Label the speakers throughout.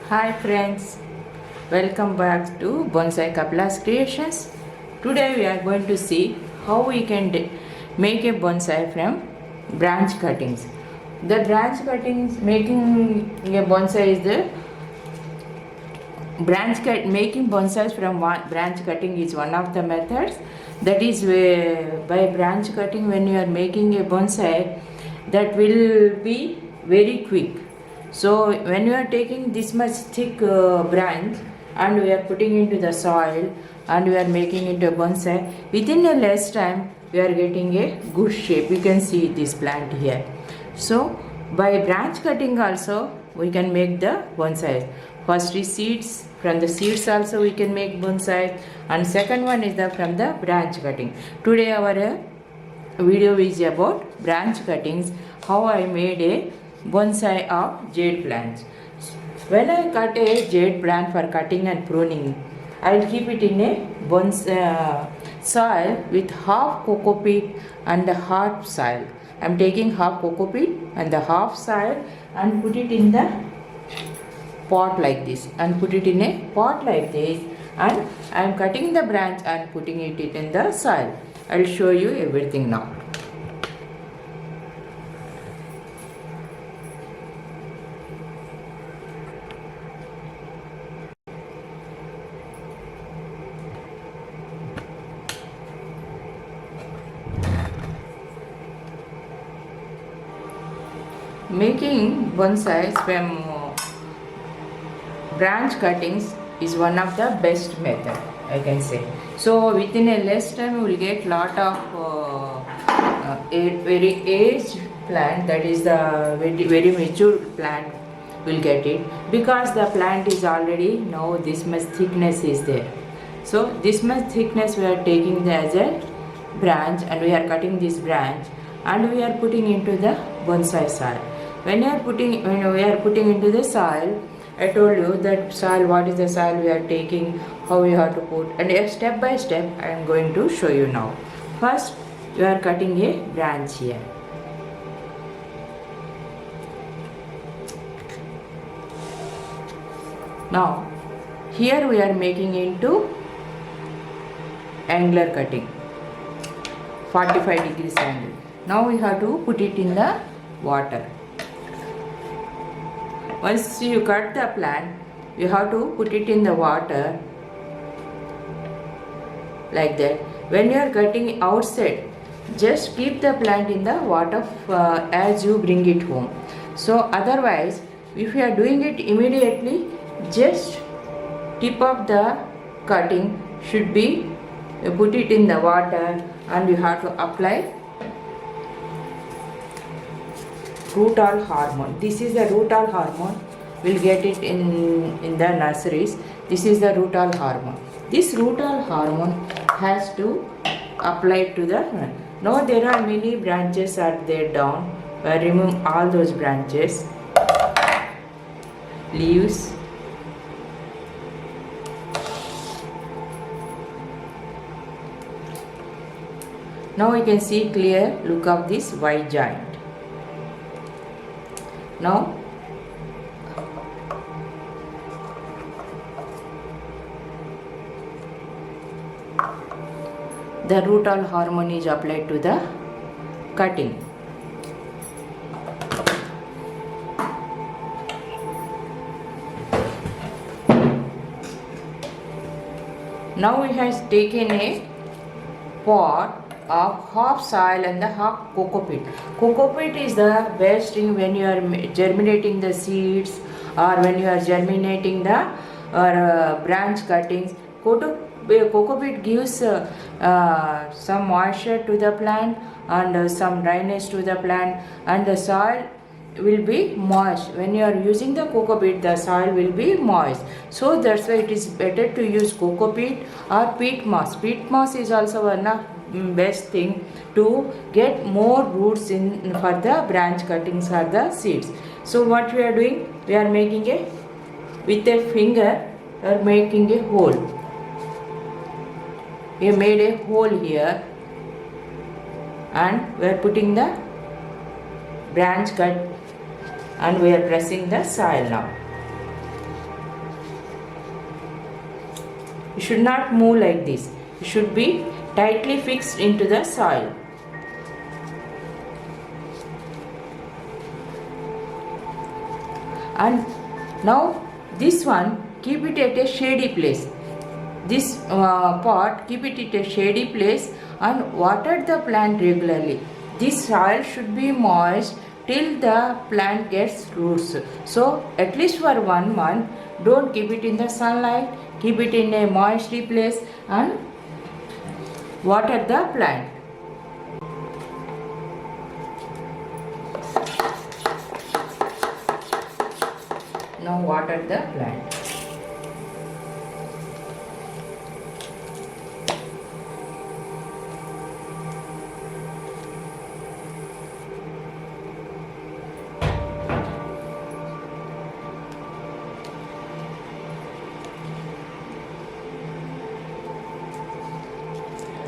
Speaker 1: Hi friends, welcome back to Bonsai Kapila's Creations. Today we are going to see how we can make a bonsai from branch cuttings. The branch cuttings making a bonsai is the making bonsais from branch cutting is one of the methods. That is by branch cutting when you are making a bonsai, that will be very quick. So when you are taking this much thick branch and we are putting into the soil and we are making it a bonsai, within a less time we are getting a good shape. You can see this plant here. So by branch cutting also we can make the bonsai. First is seeds. From the seeds also we can make bonsai. And second one is from the branch cutting. Today our video is about branch cuttings. How I made a bonsai of jade plants. When I cut a jade plant for cutting and pruning, I will keep it in a bonsai soil with half coco peat and half soil. I am taking half coco peat and the half soil and put it in the pot like this and put it in a pot like this, and I am cutting the branch and putting it in the soil. I will show you everything now. Making bonsais from branch cuttings is one of the best method, I can say. So within a less time we will get lot of a very aged plant, that is the very mature plant will get it, because the plant is already now this much thickness is there. So this much thickness we are taking as a branch and we are cutting this branch and we are putting into the bonsai soil. When we are putting into the soil, I told you that soil, what is the soil we are taking, how we have to put, and step by step I am going to show you now. First, we are cutting a branch here. Now, here we are making into angular cutting, 45 degrees angle. Now we have to put it in the water. Once you cut the plant, you have to put it in the water like that. When you are cutting outside, just keep the plant in the water as you bring it home. So otherwise, if you are doing it immediately, just tip of the cutting should be put it in the water and you have to apply root all hormone. This is the root all hormone. We'll get it in the nurseries. This is the root all hormone. This root all hormone has to apply to the. Now there are many branches are there down. Remove all those branches, leaves. Now you can see clear look of this white joint. Now the root all hormone is applied to the cutting. Now we have taken a pot of half soil and the half coco peat. Coco peat is the best thing when you are germinating the seeds or when you are germinating the branch cuttings. Coco peat gives some moisture to the plant and some dryness to the plant, and the soil will be moist. When you are using the coco peat, the soil will be moist. So that's why it is better to use coco peat or peat moss. Peat moss is also one of best thing to get more roots in for the branch cuttings or the seeds. So what we are doing, we are making with a finger, we are making a hole. We have made a hole here and we are putting the branch cut and we are pressing the soil now. You should not move like this. You should be tightly fixed into the soil. And now this one, keep it at a shady place. This pot, keep it at a shady place and water the plant regularly. This soil should be moist till the plant gets roots. So at least for 1 month, don't keep it in the sunlight, keep it in a moisty place and water the plant. Now water the plant.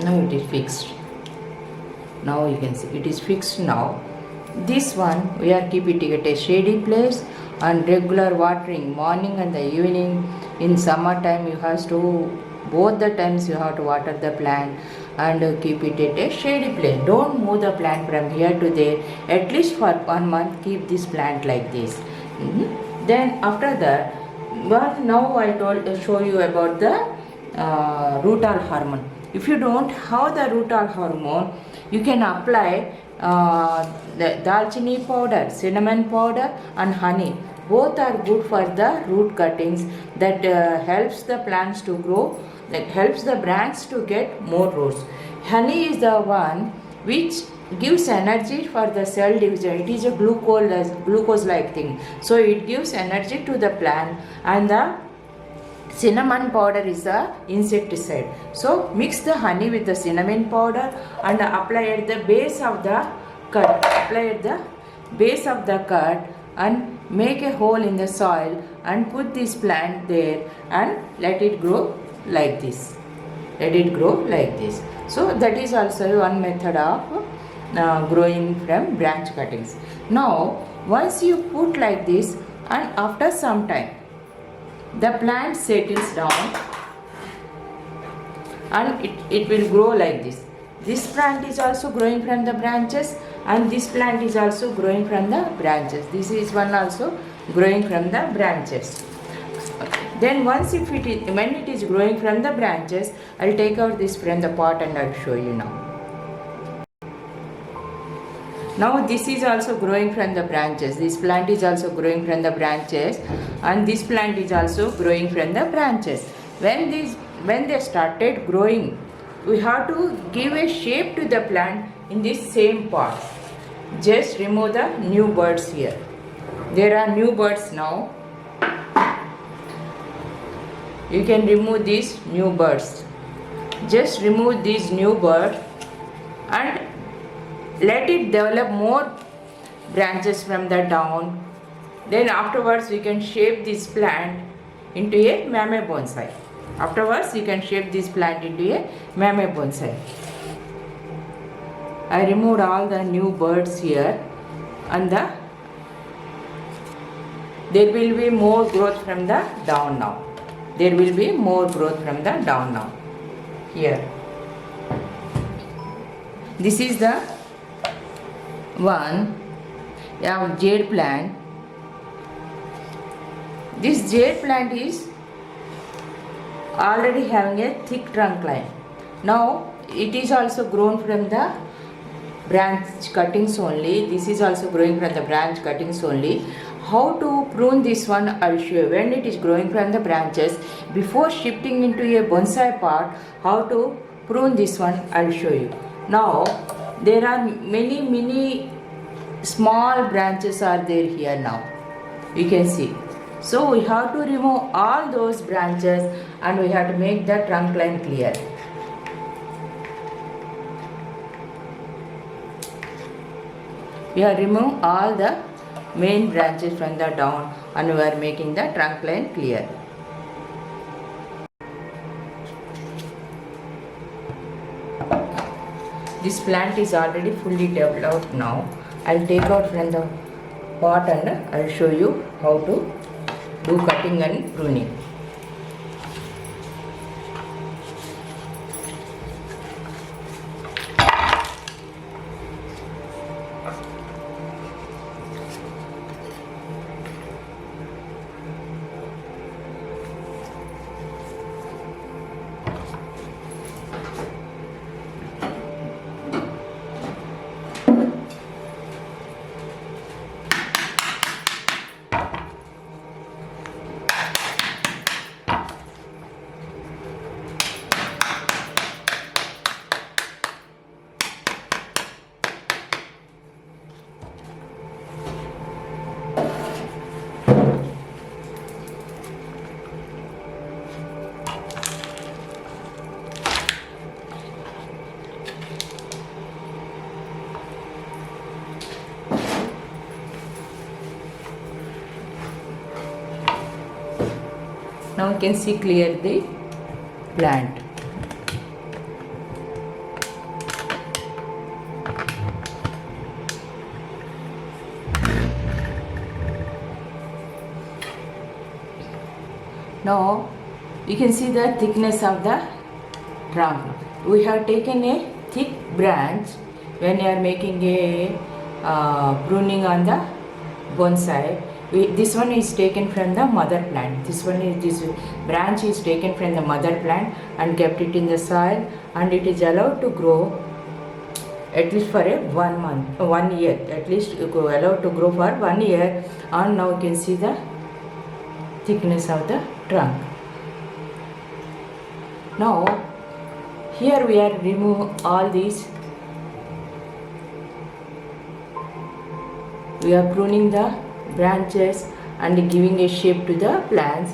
Speaker 1: Now it is fixed. Now you can see it is fixed now. This one we are keeping it at a shady place and regular watering morning and the evening. In summertime you have to, both the times you have to water the plant and keep it at a shady place. Don't move the plant from here to there. At least for 1 month keep this plant like this. Then after that, now I show you about the rutol hormone. If you don't have the rutol hormone, you can apply the dalchini powder, cinnamon powder and honey. Both are good for the root cuttings. That helps the plants to grow, that helps the branch to get more roots. Honey is the one which gives energy for the cell division. It is a glucose like thing, so it gives energy to the plant. And the cinnamon powder is the insecticide. So mix the honey with the cinnamon powder and apply at the base of the cut. Apply at the base of the cut and make a hole in the soil and put this plant there and let it grow like this. Let it grow like this. So that is also one method of growing from branch cuttings. Now once you put like this and after some time the plant settles down and it will grow like this. This plant is also growing from the branches and this plant is also growing from the branches. This is one also growing from the branches. Then once when it is growing from the branches, I will take out this from the pot and I will show you now. Now this is also growing from the branches. This plant is also growing from the branches and this plant is also growing from the branches. When they started growing, we have to give a shape to the plant in this same pot. Just remove the new buds here. There are new buds now. You can remove these new buds. Just remove these new buds and let it develop more branches from the down. Then afterwards we can shape this plant into a mame bonsai. Afterwards you can shape this plant into a mame bonsai. I removed all the new buds here and there will be more growth from the down now. There will be more growth from the down now. Here. This is the one jade plant. This jade plant is already having a thick trunk line. Now it is also grown from the branch cuttings only. This is also growing from the branch cuttings only. How to prune this one I will show you. When it is growing from the branches, before shifting into a bonsai pot, how to prune this one I will show you. Now there are many small branches are there here now. You can see. So we have to remove all those branches and we have to make the trunk line clear. We have removed all the main branches from the down and we are making the trunk line clear. This plant is already fully developed now. I will take out from the pot and I will show you how to do cutting and pruning. Now you can see clear the plant. Now you can see the thickness of the trunk. We have taken a thick branch when you are making a pruning on the bonsai. This one is taken from the mother plant. This branch is taken from the mother plant and kept it in the soil, and it is allowed to grow at least for 1 year. At least allowed to grow for 1 year. And now you can see the thickness of the trunk. Now here we are remove all these. We are pruning the branches and giving a shape to the plants.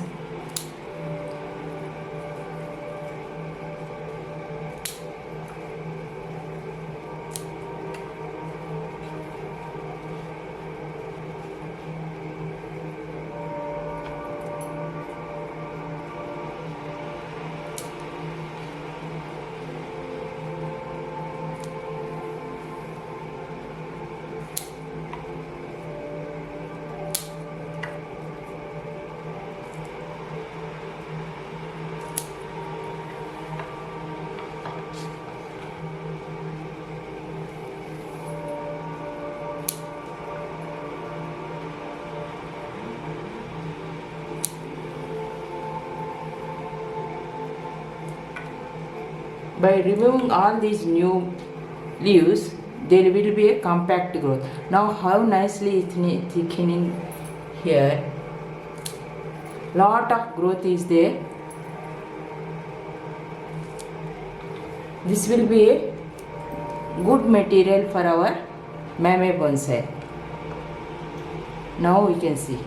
Speaker 1: By removing all these new leaves, there will be a compact growth. Now how nicely it's thickening here. Lot of growth is there. This will be a good material for our mame bonsai. Now we can see.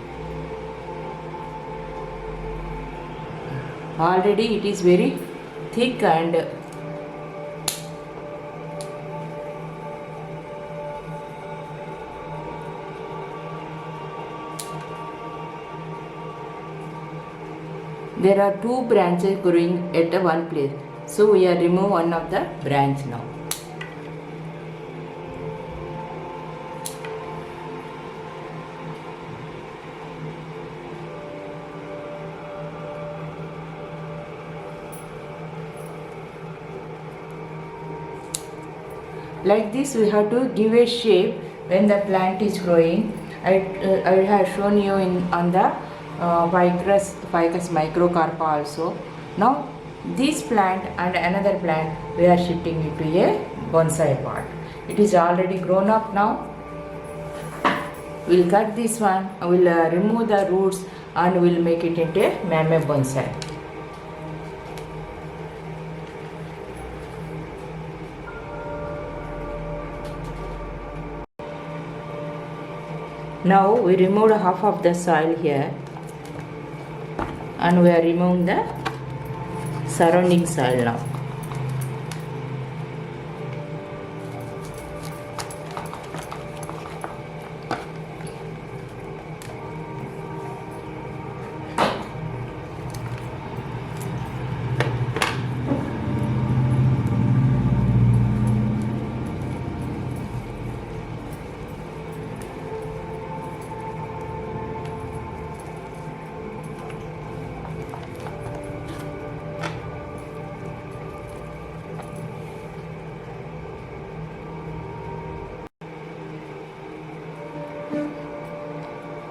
Speaker 1: Already it is very thick and there are 2 branches growing at one place. So we are remove one of the branch now. Like this we have to give a shape when the plant is growing. I have shown you on the Ficus microcarpa also. Now this plant and another plant we are shifting it to a bonsai pot. It is already grown up now. We will cut this one, we will remove the roots and we will make it into a mame bonsai. Now we removed half of the soil here and we are removing the surrounding soil now.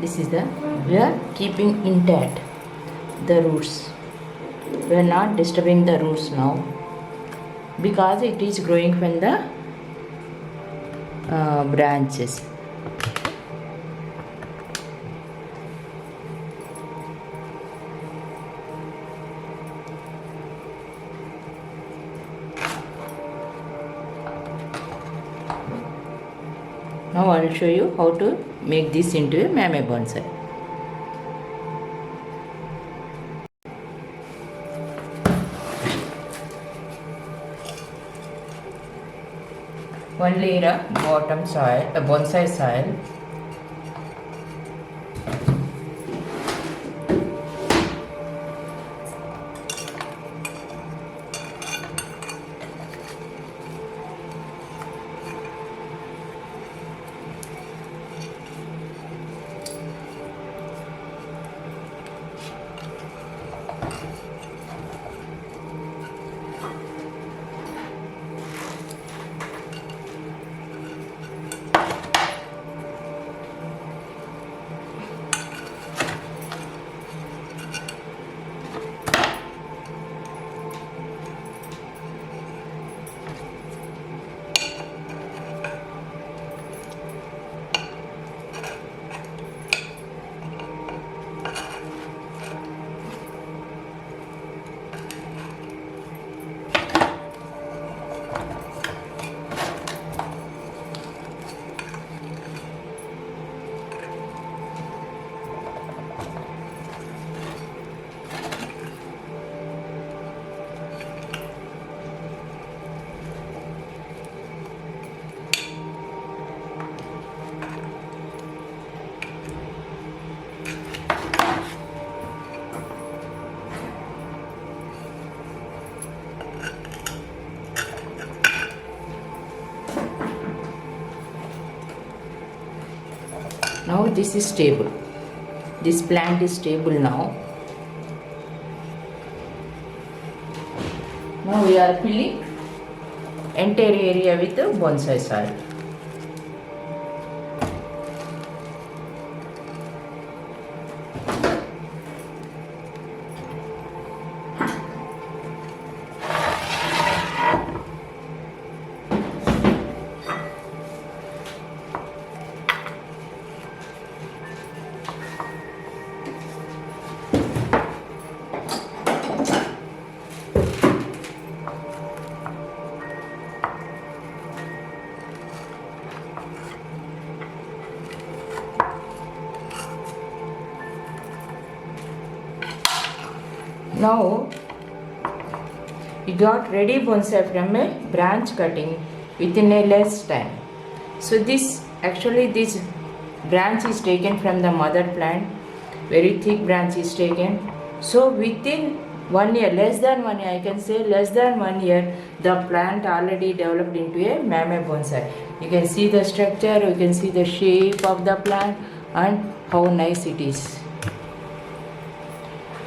Speaker 1: This is we are keeping intact the roots. We are not disturbing the roots now because it is growing from the branches. Now I will show you how to make this into a mame bonsai. One layer of bottom soil, bonsai soil. Now this is stable. This plant is stable now. Now we are filling entire area with the bonsai soil. Now we got ready bonsai from a branch cutting within a less time. So this branch is taken from the mother plant, very thick branch is taken. So within 1 year, less than 1 year, I can say less than 1 year, the plant already developed into a mame bonsai. You can see the structure, you can see the shape of the plant and how nice it is.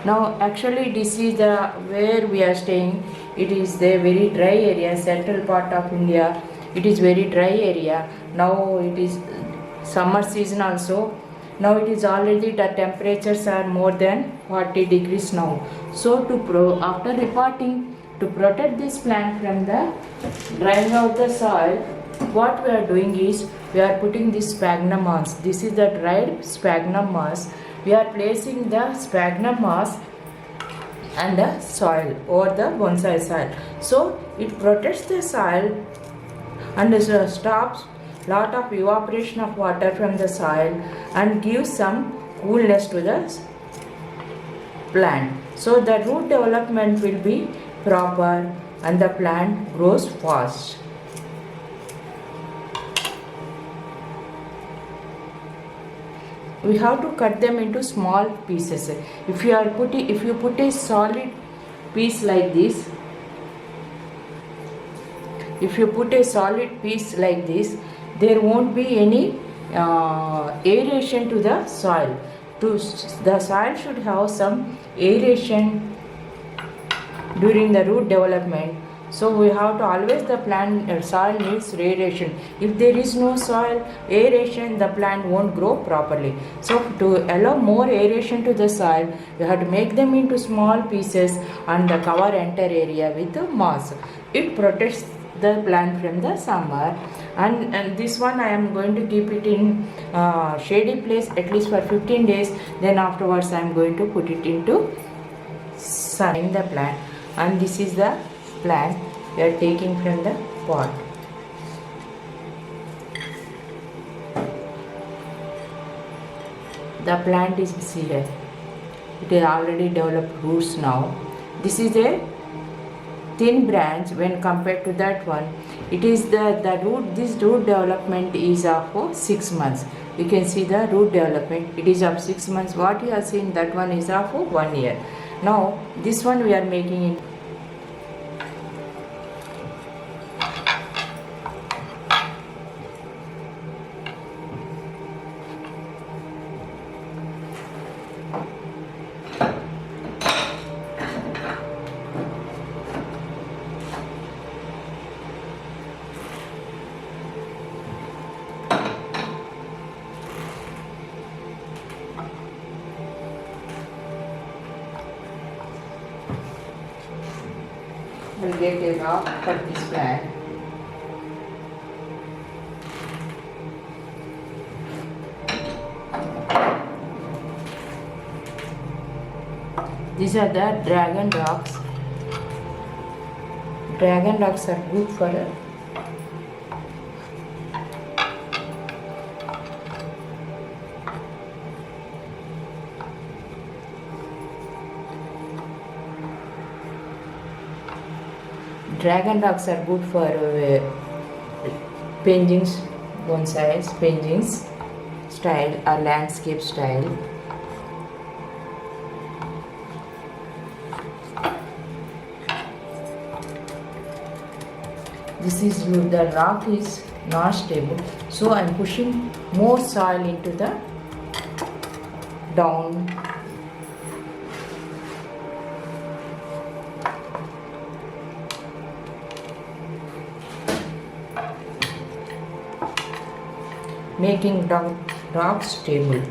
Speaker 1: Now actually this is the where we are staying. It is the very dry area, central part of India. It is very dry area. Now it is summer season also. Now it is already the temperatures are more than 40 degrees now. So after repotting, to protect this plant from the drying out the soil, what we are doing is we are putting this sphagnum moss. This is the dried sphagnum moss. We are placing the sphagnum moss and the soil or the bonsai soil. So it protects the soil and stops lot of evaporation of water from the soil and gives some coolness to the plant. So the root development will be proper and the plant grows fast. We have to cut them into small pieces. If you put a solid piece like this, there won't be any aeration to the soil. The soil should have some aeration during the root development. So we have to always the plant soil needs aeration. If there is no soil aeration, the plant won't grow properly. So to allow more aeration to the soil, we have to make them into small pieces and cover entire area with the moss. It protects the plant from the summer. And this one I am going to keep it in shady place at least for 15 days. Then afterwards I am going to put it into sun in the plant. And this is the plant we are taking from the pot. The plant is here. It has already developed roots now. This is a thin branch when compared to that one. It is the root. This root development is of 6 months. You can see the root development. It is of 6 months. What you have seen, that one is of 1 year. Now this one we are making it. We'll get a rock for this plant. These are the dragon rocks. Dragon rocks are good for Dragon rocks are good for paintings, bonsais, paintings style or landscape style. This is the rock is not stable. So I'm pushing more soil into the down. Making rock stable.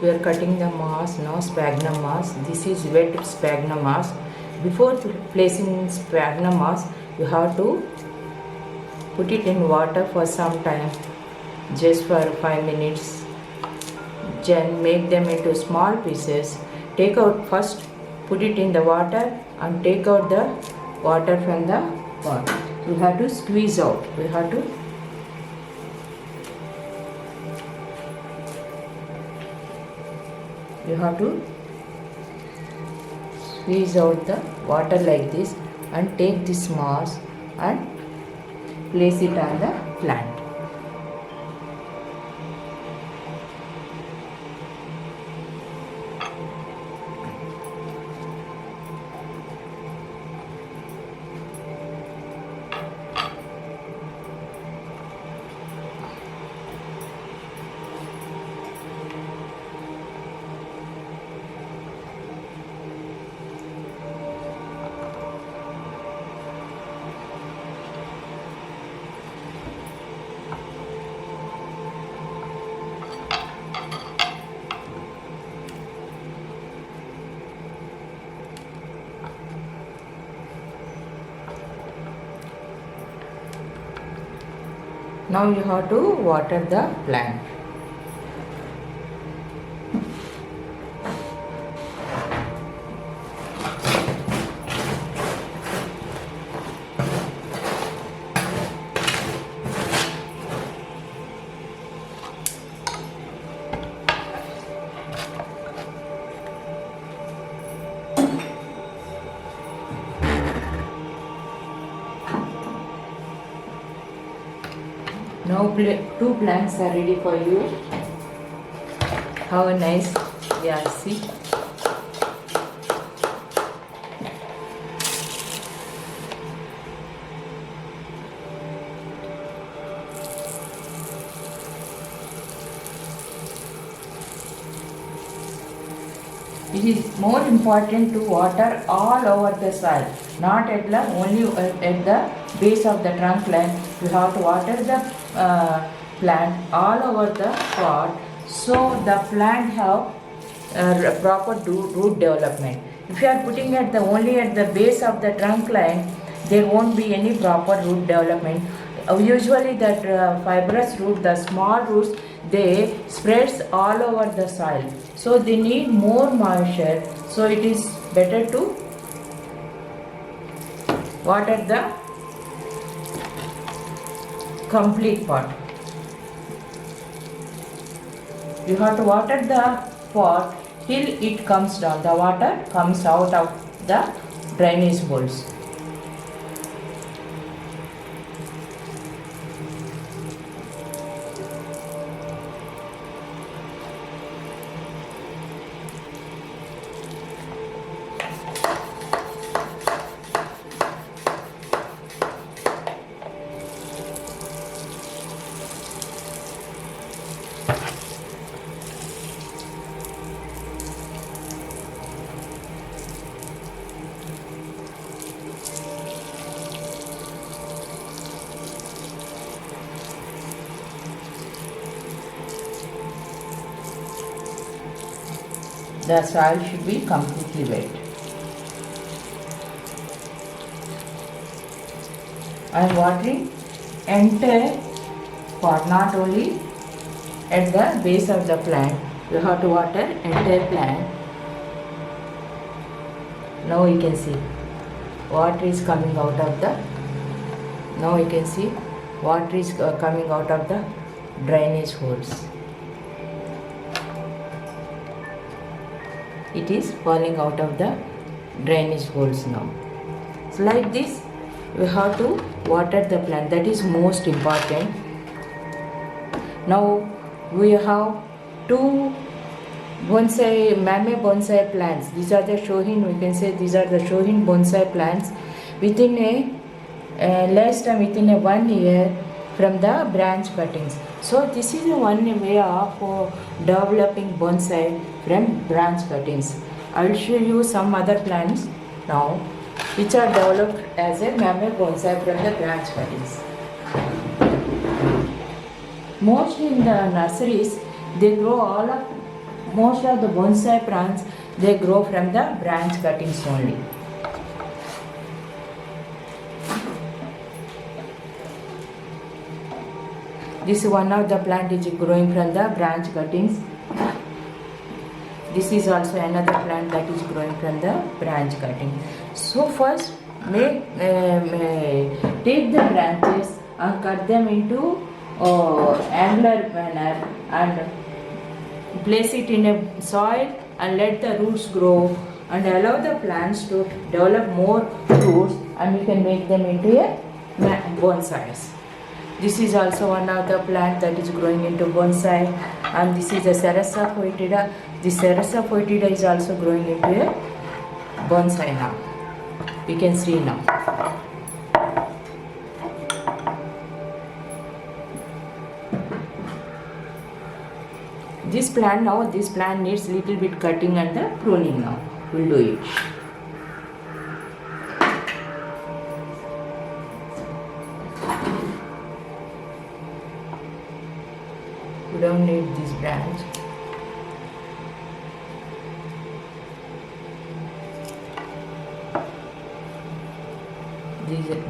Speaker 1: We are cutting the mass now, sphagnum mass. This is wet sphagnum mass. Before placing sphagnum mass, you have to put it in water for some time, just for 5 minutes. Then make them into small pieces. Take out first, put it in the water and take out the water from the pot. You have to squeeze out. You have to squeeze out the water like this and take this mass and place it on the plant. Now you have to water the plant. Now 2 plants are ready for you. How nice. Yeah, see. It is more important to water all over the soil, not at the only at the base of the trunk line. You have to water the plant all over the pot, so the plant have proper root development. If you are putting at the only at the base of the trunk line, there won't be any proper root development. Usually that fibrous root, the small roots, they spreads all over the soil, so they need more moisture. So it is better to water the complete pot. You have to water the pot till it comes down. The water comes out of the drainage bowls. The soil should be completely wet. I am watering entire pot, not only at the base of the plant. You have to water entire plant. Now you can see water is coming out of the. Now you can see water is coming out of the drainage holes. It is falling out of the drainage holes now. So like this, we have to water the plant. That is most important. Now we have two bonsai, mame bonsai plants. These are the shohin. We can say these are the shohin bonsai plants. Within less time, within 1 year from the branch cuttings. So this is one way of developing bonsai from branch cuttings. I will show you some other plants now which are developed as a mame bonsai from the branch cuttings. Mostly in the nurseries, they grow most of the bonsai plants, they grow from the branch cuttings only. This is one of the plant is growing from the branch cuttings. This is also another plant that is growing from the branch cutting. So first, take the branches and cut them into angular manner and place it in a soil and let the roots grow and allow the plants to develop more roots, and you can make them into a bonsais. This is also one of the plant that is growing into bonsai, and this is a Cerasa foetida. This Cerasa foetida is also growing into a bonsai now. You can see now. This plant needs little bit cutting and the pruning now. We'll do it. We don't need this branch.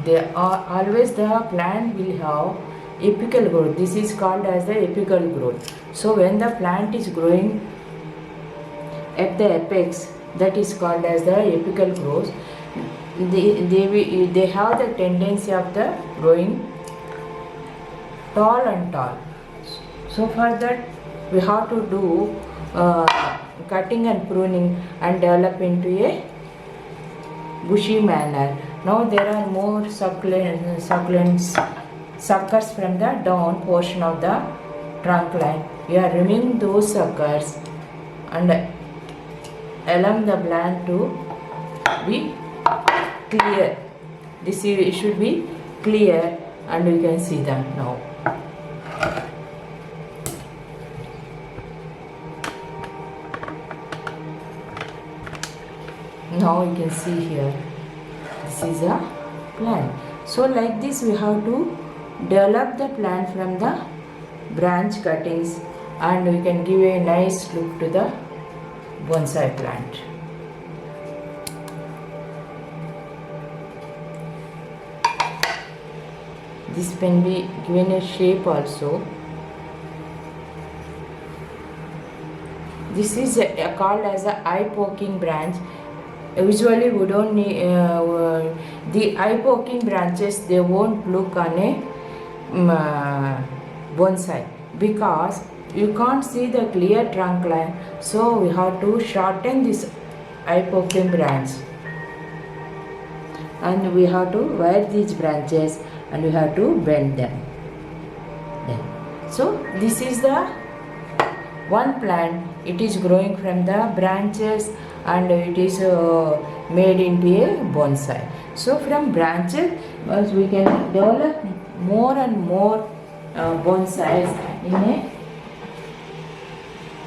Speaker 1: They are always the plant will have apical growth. This is called as the apical growth. So when the plant is growing at the apex, that is called as the apical growth. They have the tendency of the growing tall and tall. So for that we have to do cutting and pruning and develop into a bushy manner. Now there are more succulents suckers from the down portion of the trunk line. We are removing those suckers and allow the plant to be clear. This should be clear, and you can see that now. Now you can see here, this is a plant. So like this we have to develop the plant from the branch cuttings, and we can give a nice look to the bonsai plant. This can be given a shape also. This is called as a eye poking branch. Usually we don't need the eye poking branches. They won't look on a bonsai because you can't see the clear trunk line. So we have to shorten this eye poking branch, and we have to wire these branches and we have to bend them. So this is the one plant. It is growing from the branches and it is made into a bonsai. So from branches we can develop more and more bonsais in a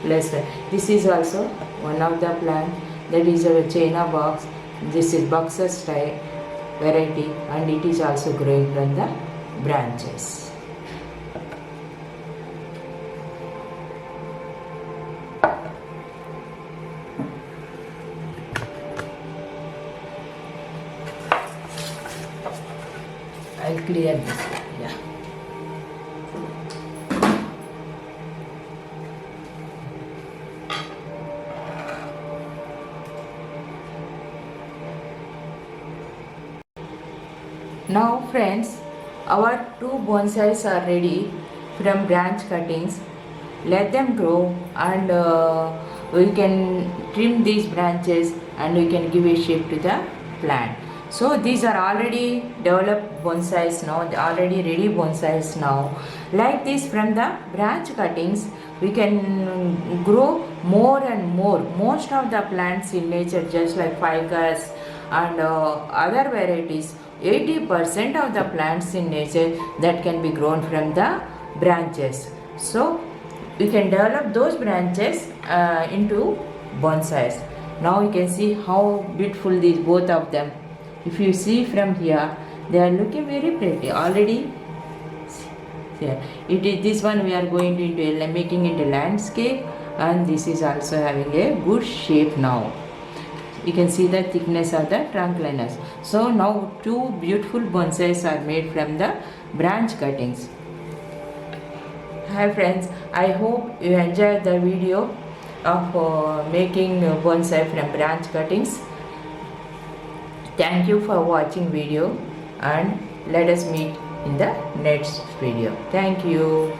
Speaker 1: less time. This is also one of the plant, that is a China box. This is boxer style variety, and it is also growing from the branches. clear this. Yeah. Now friends, our two bonsais are ready from branch cuttings. Let them grow and we can trim these branches and we can give a shape to the plant. So these are already developed bonsais now, they are already ready bonsais now. Like this, from the branch cuttings we can grow more and more. Most of the plants in nature, just like ficus and other varieties, 80% of the plants in nature that can be grown from the branches. So we can develop those branches into bonsais. Now you can see how beautiful these both of them. If you see from here, they are looking very pretty already. Here it is, this one we are going to into making into landscape, and this is also having a good shape now. You can see the thickness of the trunk liners. So now two beautiful bonsais are made from the branch cuttings. Hi friends, I hope you enjoyed the video of making bonsai from branch cuttings. Thank you for watching video, and let us meet in the next video. Thank you.